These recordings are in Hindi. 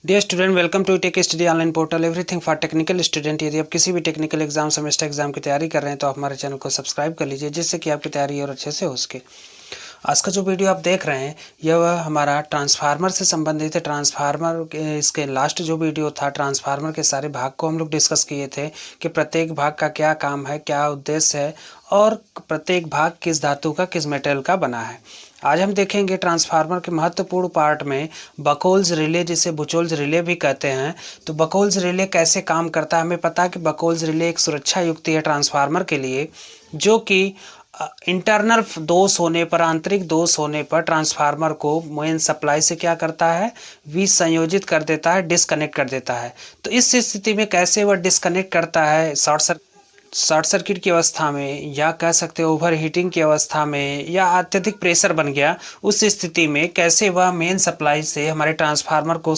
Dear student, welcome to tech study online portal everything for technical student. यदि आप किसी भी टेक्निकल एग्जाम सेमेस्टर एग्जाम की तैयारी कर रहे हैं तो आप हमारे चैनल को सब्सक्राइब कर लीजिए, जिससे कि आपकी तैयारी और अच्छे से हो सके। आज का जो वीडियो आप देख रहे हैं यह हमारा ट्रांसफार्मर से संबंधित है। ट्रांसफार्मर के इसके लास्ट जो वीडियो था, ट्रांसफार्मर के सारे भाग को हम लोग डिस्कस किए थे कि प्रत्येक भाग का क्या काम है, क्या उद्देश्य है और प्रत्येक भाग किस धातु का, किस मेटेरियल का बना है। आज हम देखेंगे ट्रांसफार्मर के महत्वपूर्ण पार्ट में बकोल्स रिले, जिसे बुचोल्स रिले भी कहते हैं। तो बकोल्स रिले कैसे काम करता है, हमें पता है कि बकोल्स रिले एक सुरक्षा युक्ति है ट्रांसफार्मर के लिए, जो कि इंटरनल दोष होने पर, आंतरिक दोष होने पर ट्रांसफार्मर को मेन सप्लाई से क्या करता है, विसंयोजित कर देता है, डिस्कनेक्ट कर देता है। तो इस स्थिति में कैसे वह डिस्कनेक्ट करता है, शॉर्ट सर्किट की अवस्था में, या कह सकते हैं ओवर हीटिंग की अवस्था में, या अत्यधिक प्रेशर बन गया, उस स्थिति में कैसे वह मेन सप्लाई से हमारे ट्रांसफार्मर को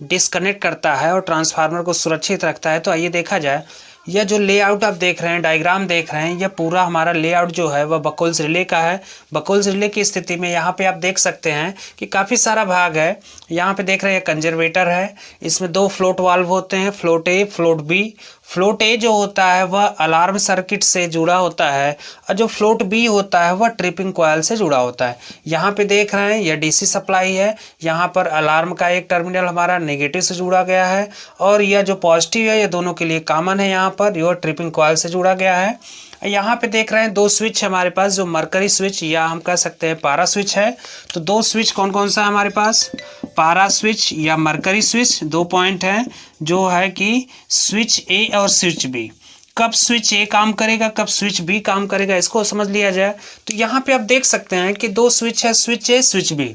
डिस्कनेक्ट करता है और ट्रांसफार्मर को सुरक्षित रखता है। तो आइए देखा जाए। यह जो लेआउट आप देख रहे हैं, डायग्राम देख रहे हैं, यह पूरा हमारा लेआउट जो है वह बकोल्स रिले का है। बकोल्स रिले की स्थिति में यहाँ पे आप देख सकते हैं कि काफ़ी सारा भाग है। यहाँ पे देख रहे हैं कंजर्वेटर है, इसमें दो फ्लोट वाल्व होते हैं, फ्लोट ए, फ्लोट बी। फ्लोट ए जो होता है वह अलार्म सर्किट से जुड़ा होता है और जो फ्लोट बी होता है वह ट्रिपिंग कॉइल से जुड़ा होता है। यहाँ पे देख रहे हैं यह डीसी सप्लाई है, यहाँ पर अलार्म का एक टर्मिनल हमारा नेगेटिव से जुड़ा गया है और यह जो पॉजिटिव है यह दोनों के लिए कॉमन है। यहाँ पर यह ट्रिपिंग कॉइल से जुड़ा गया है। यहाँ पे देख रहे हैं दो स्विच हमारे पास, जो मरकरी स्विच या हम कह सकते हैं पारा स्विच है। तो दो स्विच कौन कौन सा है हमारे पास, पारा स्विच या मरकरी स्विच। दो पॉइंट है जो है कि स्विच ए और स्विच बी। कब स्विच ए काम करेगा, कब स्विच बी काम करेगा, इसको समझ लिया जाए। तो यहाँ पे आप देख सकते हैं कि दो स्विच है, स्विच ए, स्विच बी।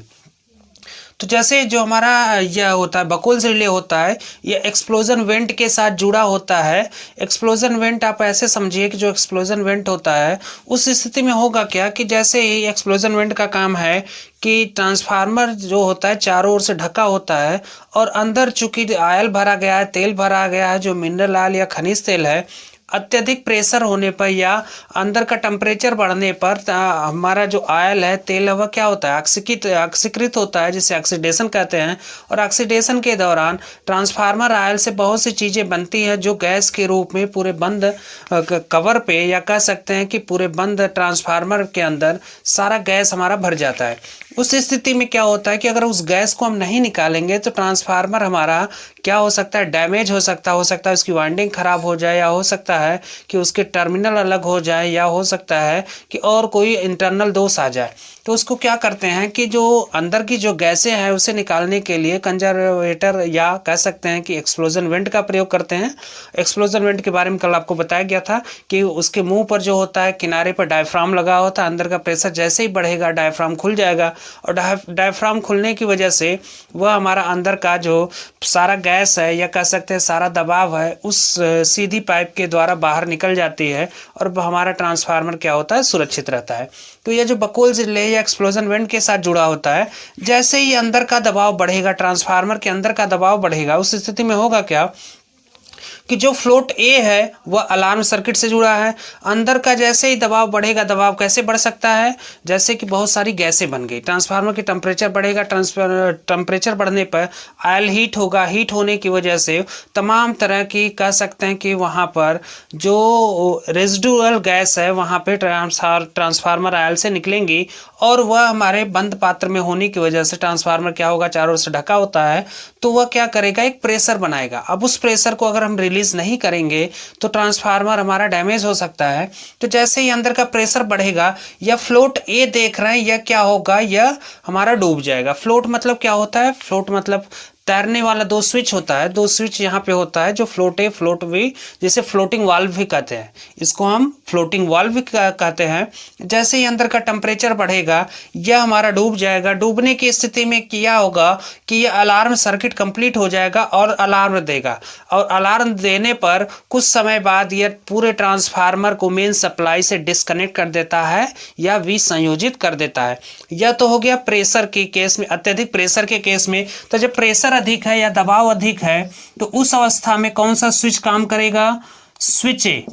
तो जैसे जो हमारा यह होता है बकोल्स रिले होता है, यह एक्सप्लोजन वेंट के साथ जुड़ा होता है। एक्सप्लोजन वेंट आप ऐसे समझिए कि जो एक्सप्लोजन वेंट होता है उस स्थिति में होगा क्या कि जैसे ही एक्सप्लोजन वेंट का काम है कि ट्रांसफार्मर जो होता है चारों ओर से ढका होता है और अंदर चूंकि ऑयल भरा गया है, तेल भरा गया है, जो मिनरल ऑयल या खनिज तेल है, अत्यधिक प्रेशर होने पर या अंदर का टेम्परेचर बढ़ने पर हमारा जो ऑयल है, तेल है, वह क्या होता है, ऑक्सीकृत होता है, जिसे ऑक्सीडेशन कहते हैं। और ऑक्सीडेशन के दौरान ट्रांसफार्मर ऑयल से बहुत सी चीज़ें बनती हैं जो गैस के रूप में पूरे बंद कवर पे, या कह सकते हैं कि पूरे बंद ट्रांसफार्मर के अंदर सारा गैस हमारा भर जाता है। उस स्थिति में क्या होता है कि अगर उस गैस को हम नहीं निकालेंगे तो ट्रांसफार्मर हमारा क्या हो सकता है, डैमेज हो सकता है उसकी वाइंडिंग खराब हो जाए, या हो सकता है कि उसके टर्मिनल अलग हो जाए, या हो सकता है कि और कोई इंटरनल दोष आ जाए। तो उसको क्या करते हैं कि जो अंदर की जो गैसें हैं उसे निकालने के लिए कंजर्वेटर या कह सकते हैं कि एक्सप्लोजन वेंट का प्रयोग करते हैं। एक्सप्लोजन वेंट के बारे में कल आपको बताया गया था कि उसके मुंह पर जो होता है, किनारे पर डायफ्राम लगा होता है, अंदर का प्रेशर जैसे ही बढ़ेगा डायफ्राम खुल जाएगा और डायफ्राम खुलने की वजह से वह हमारा अंदर का जो सारा गैस है या कह सकते हैं सारा दबाव है उस सीधी पाइप के द्वारा बाहर निकल जाती है और हमारा ट्रांसफार्मर क्या होता है, सुरक्षित रहता है। तो यह जो बकोल्स रिले या एक्सप्लोजन वेंट के साथ जुड़ा होता है, जैसे ही अंदर का दबाव बढ़ेगा, ट्रांसफार्मर के अंदर का दबाव बढ़ेगा, उस स्थिति में होगा क्या कि जो फ्लोट ए है वह अलार्म सर्किट से जुड़ा है। अंदर का जैसे ही दबाव बढ़ेगा, दबाव कैसे बढ़ सकता है, जैसे कि बहुत सारी गैसें बन गई, ट्रांसफार्मर की टेम्परेचर बढ़ेगा, टेम्परेचर बढ़ने पर ऑयल हीट होगा, हीट होने की वजह से तमाम तरह की कह सकते हैं कि वहाँ पर जो रेजिडुअल गैस है वहाँ पे ट्रांसफार्मर ऑयल से निकलेंगी और वह हमारे बंद पात्र में होने की वजह से ट्रांसफार्मर क्या होगा, चारों ओर से ढका होता है, तो वह क्या करेगा, एक प्रेशर बनाएगा। अब उस प्रेशर को अगर हम रिलीज नहीं करेंगे तो ट्रांसफार्मर हमारा डैमेज हो सकता है। तो जैसे ही अंदर का प्रेशर बढ़ेगा, या फ्लोट ए देख रहे हैं, यह क्या होगा, यह हमारा डूब जाएगा। फ्लोट मतलब क्या होता है, फ्लोट मतलब तैरने वाला दो स्विच होता है, दो स्विच यहाँ पे होता है, जो फ्लोट ए, फ्लोट बी, जिसे फ्लोटिंग वाल्व भी कहते हैं, इसको हम फ्लोटिंग वाल्व भी कहते हैं। जैसे ही अंदर का टेम्परेचर बढ़ेगा यह हमारा डूब जाएगा। डूबने की स्थिति में क्या होगा कि यह अलार्म सर्किट कंप्लीट हो जाएगा और अलार्म देगा, और अलार्म देने पर कुछ समय बाद यह पूरे ट्रांसफार्मर को मेन सप्लाई से डिस्कनेक्ट कर देता है या विसंयोजित कर देता है। यह तो हो गया प्रेशर के केस में, अत्यधिक प्रेशर के केस में। तो जब प्रेशर अधिक है या दबाव अधिक है तो उस अवस्था में कौन सा स्विच काम करेगा, स्विच ए।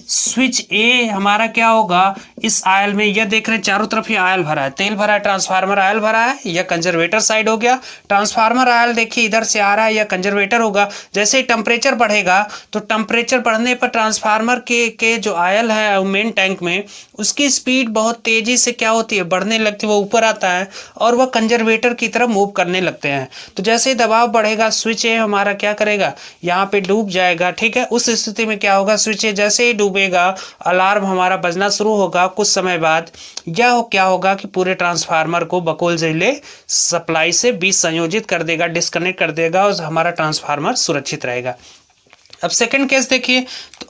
स्विच ए हमारा क्या होगा, इस आयल में यह देख रहे हैं चारों तरफ ये आयल भरा है, तेल भरा है, ट्रांसफार्मर आयल भरा है, यह कंजर्वेटर साइड हो गया। ट्रांसफार्मर आयल देखिए इधर से आ रहा है, यह कंजर्वेटर होगा। जैसे ही टेम्परेचर बढ़ेगा तो टेम्परेचर बढ़ने पर ट्रांसफार्मर के जो आयल है मेन टैंक में, उसकी स्पीड बहुत तेजी से क्या होती है, बढ़ने लगती है, वो ऊपर आता है और वह कंजर्वेटर की तरफ मूव करने लगते हैं। तो जैसे ही दबाव बढ़ेगा स्विच ए हमारा क्या करेगा, यहाँ पे डूब जाएगा। ठीक है, उस स्थिति में क्या होगा, स्विच ए जैसे ही डूबेगा अलार्म हमारा बजना शुरू होगा। कुछ समय बाद यह क्या होगा कि पूरे ट्रांसफार्मर को बकोल्स रिले सप्लाई से विसंयोजित कर देगा, डिस्कनेक्ट कर देगा और हमारा ट्रांसफार्मर सुरक्षित रहेगा। अब सेकंड केस देखिए,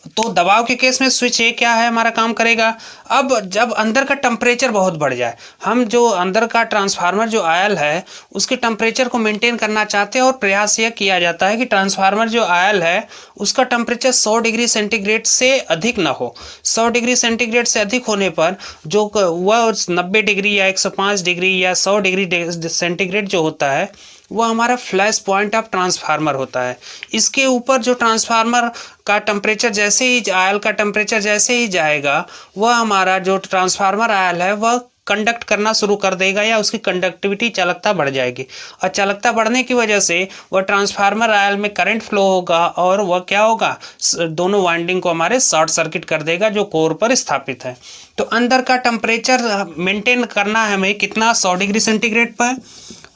तो दबाव के केस में स्विच ए क्या है हमारा काम करेगा। अब जब अंदर का टेम्परेचर बहुत बढ़ जाए, हम जो अंदर का ट्रांसफार्मर जो आयल है उसके टेम्परेचर को मेंटेन करना चाहते हैं और प्रयास यह किया जाता है कि ट्रांसफार्मर जो आयल है उसका टेम्परेचर 100 डिग्री सेंटीग्रेड से अधिक ना हो। 100 डिग्री सेंटीग्रेड से अधिक होने पर जो वह 90 डिग्री या 105 डिग्री या 100 डिग्री सेंटीग्रेड जो होता है वह हमारा फ्लैश पॉइंट ऑफ ट्रांसफार्मर होता है। इसके ऊपर जो ट्रांसफार्मर का टेम्परेचर जैसे ही आयल का टेम्परेचर जैसे ही जाएगा, वह हमारा जो ट्रांसफार्मर आयल है वह कंडक्ट करना शुरू कर देगा या उसकी कंडक्टिविटी चालकता बढ़ जाएगी। और चालकता बढ़ने की वजह से वह ट्रांसफार्मर आयल में करंट फ्लो होगा और वह क्या होगा, दोनों वाइंडिंग को हमारे शॉर्ट सर्किट कर देगा जो कोर पर स्थापित है। तो अंदर का टेम्परेचर मेंटेन करना है हमें कितना, 100 डिग्री सेंटीग्रेड पर,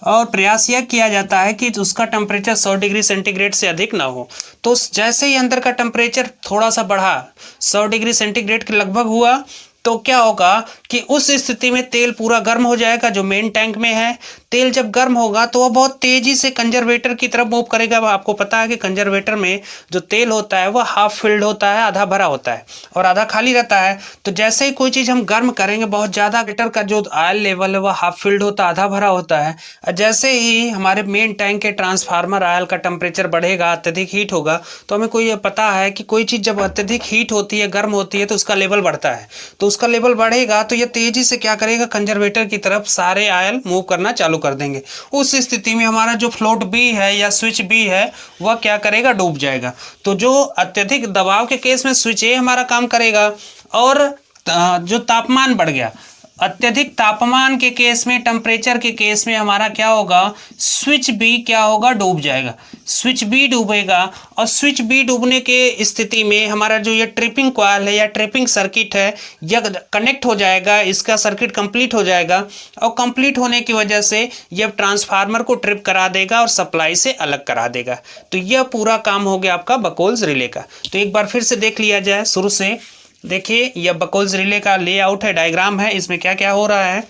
और प्रयास यह किया जाता है कि उसका टेम्परेचर 100 डिग्री सेंटीग्रेड से अधिक ना हो। तो जैसे ही अंदर का टेम्परेचर थोड़ा सा बढ़ा, 100 डिग्री सेंटीग्रेड के लगभग हुआ, तो क्या होगा कि उस स्थिति में तेल पूरा गर्म हो जाएगा जो मेन टैंक में है। तेल जब गर्म होगा तो वह बहुत तेजी से कंजर्वेटर की तरफ मूव करेगा। आपको पता है कि कंजर्वेटर में जो तेल होता है वह हाफ फिल्ड होता है, आधा भरा होता है और आधा खाली रहता है। तो जैसे ही कोई चीज़ हम गर्म करेंगे बहुत ज़्यादा, लीटर का जो आयल लेवल है वह हाफ फिल्ड होता है, आधा भरा होता है। और जैसे ही हमारे मेन टैंक के ट्रांसफार्मर आयल का टेम्परेचर बढ़ेगा, अत्यधिक हीट होगा, तो हमें कोई पता है कि कोई चीज़ जब अत्यधिक हीट होती है, गर्म होती है, तो उसका लेवल बढ़ता है। तो उसका लेवल बढ़ेगा तो यह तेजी से क्या करेगा, कंजर्वेटर की तरफ सारे आयल मूव करना चालू कर देंगे। उस स्थिति में हमारा जो फ्लोट बी है या स्विच बी है वह क्या करेगा, डूब जाएगा। तो जो अत्यधिक दबाव के केस में स्विच ए हमारा काम करेगा, और जो तापमान बढ़ गया, अत्यधिक तापमान के केस में, टेम्परेचर के केस में हमारा क्या होगा, स्विच बी क्या होगा, डूब जाएगा। स्विच बी डूबेगा और स्विच बी डूबने के स्थिति में हमारा जो ये ट्रिपिंग कॉइल है या ट्रिपिंग सर्किट है यह कनेक्ट हो जाएगा, इसका सर्किट कंप्लीट हो जाएगा और कंप्लीट होने की वजह से यह ट्रांसफार्मर को ट्रिप करा देगा और सप्लाई से अलग करा देगा। तो यह पूरा काम हो गया आपका बकोल्स रिले का। तो एक बार फिर से देख लिया जाए शुरू से। देखिए यह बकोल्स रिले का लेआउट है, डायग्राम है। इसमें क्या क्या हो रहा है,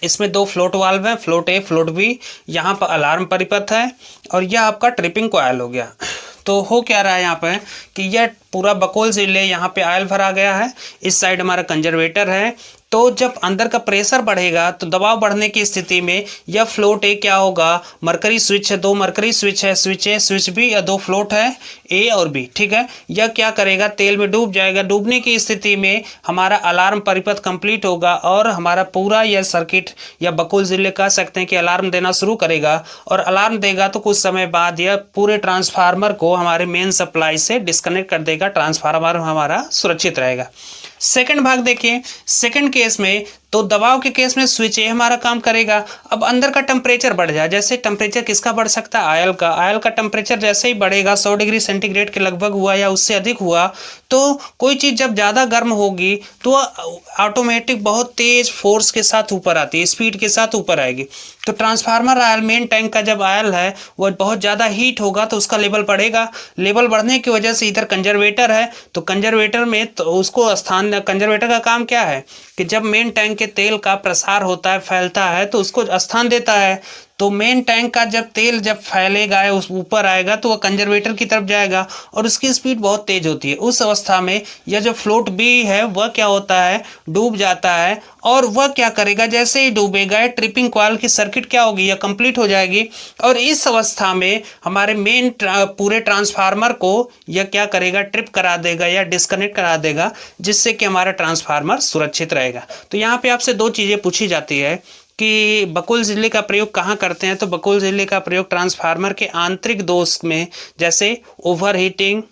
इसमें दो फ्लोट वाल्व है, फ्लोट ए फ्लोट बी, यहाँ पर अलार्म परिपथ है और यह आपका ट्रिपिंग कॉइल हो गया। तो हो क्या रहा है यहाँ पे कि यह पूरा बकोल्स रिले, यहाँ पे आयल भरा गया है, इस साइड हमारा कंजर्वेटर है। तो जब अंदर का प्रेशर बढ़ेगा तो दबाव बढ़ने की स्थिति में यह फ्लोट ए क्या होगा, मरकरी स्विच है, दो मरकरी स्विच है, स्विच ए स्विच बी, या दो फ्लोट है ए और बी। ठीक है, यह क्या करेगा, तेल में डूब जाएगा। डूबने की स्थिति में हमारा अलार्म परिपथ कंप्लीट होगा और हमारा पूरा यह सर्किट या बकोल्स रिले कह सकते हैं कि अलार्म देना शुरू करेगा। और अलार्म देगा तो कुछ समय बाद यह पूरे ट्रांसफार्मर को हमारे मेन सप्लाई से डिस्कनेक्ट कर देगा, ट्रांसफार्मर हमारा सुरक्षित रहेगा। सेकंड भाग देखिए, सेकंड केस में तो दबाव के केस में स्विच ए हमारा काम करेगा। अब अंदर का टेम्परेचर बढ़ जाए, जैसे टेम्परेचर किसका बढ़ सकता है, आयल का। आयल का टेम्परेचर जैसे ही बढ़ेगा, 100 डिग्री सेंटीग्रेड के लगभग हुआ या उससे अधिक हुआ, तो कोई चीज़ जब ज़्यादा गर्म होगी तो ऑटोमेटिक बहुत तेज फोर्स के साथ ऊपर आती है, स्पीड के साथ ऊपर आएगी। तो ट्रांसफार्मर आयल, मेन टैंक का जब आयल है वह बहुत ज़्यादा हीट होगा तो उसका लेवल बढ़ेगा। लेवल बढ़ने की वजह से इधर कंजर्वेटर है, तो कंजर्वेटर में तो उसको स्थान, कंजर्वेटर का काम क्या है कि जब मेन टैंक के तेल का प्रसार होता है, फैलता है, तो उसको स्थान देता है। तो मेन टैंक का जब तेल जब फैलेगा, उस ऊपर आएगा तो वह कंजर्वेटर की तरफ जाएगा और उसकी स्पीड बहुत तेज होती है। उस अवस्था में यह जो फ्लोट बी है वह क्या होता है, डूब जाता है। और वह क्या करेगा, जैसे ही डूबेगा ट्रिपिंग कॉइल की सर्किट क्या होगी, यह कंप्लीट हो जाएगी। और इस अवस्था में हमारे मेन पूरे ट्रांसफार्मर को यह क्या करेगा, ट्रिप करा देगा या डिस्कनेक्ट करा देगा, जिससे कि हमारा ट्रांसफार्मर सुरक्षित रहेगा। तो यहाँ पे आपसे दो चीज़ें पूछी जाती है कि बकोल्स रिले का प्रयोग कहाँ करते हैं। तो बकोल्स रिले का प्रयोग ट्रांसफार्मर के आंतरिक दोष में, जैसे ओवर हीटिंग,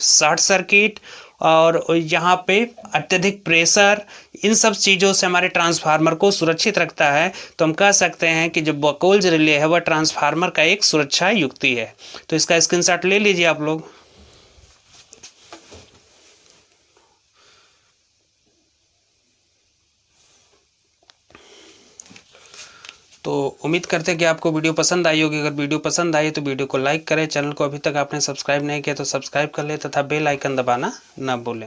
शॉर्ट सर्किट और यहाँ पे अत्यधिक प्रेशर, इन सब चीज़ों से हमारे ट्रांसफार्मर को सुरक्षित रखता है। तो हम कह सकते हैं कि जो बकोल्ज रिले है वह ट्रांसफार्मर का एक सुरक्षा युक्ति है। तो इसका स्क्रीनशॉट ले लीजिए आप लोग। तो उम्मीद करते हैं कि आपको वीडियो पसंद आई होगी। अगर वीडियो पसंद आई तो वीडियो को लाइक करें, चैनल को अभी तक आपने सब्सक्राइब नहीं किया तो सब्सक्राइब कर ले तथा बेल आइकन दबाना ना भूलें।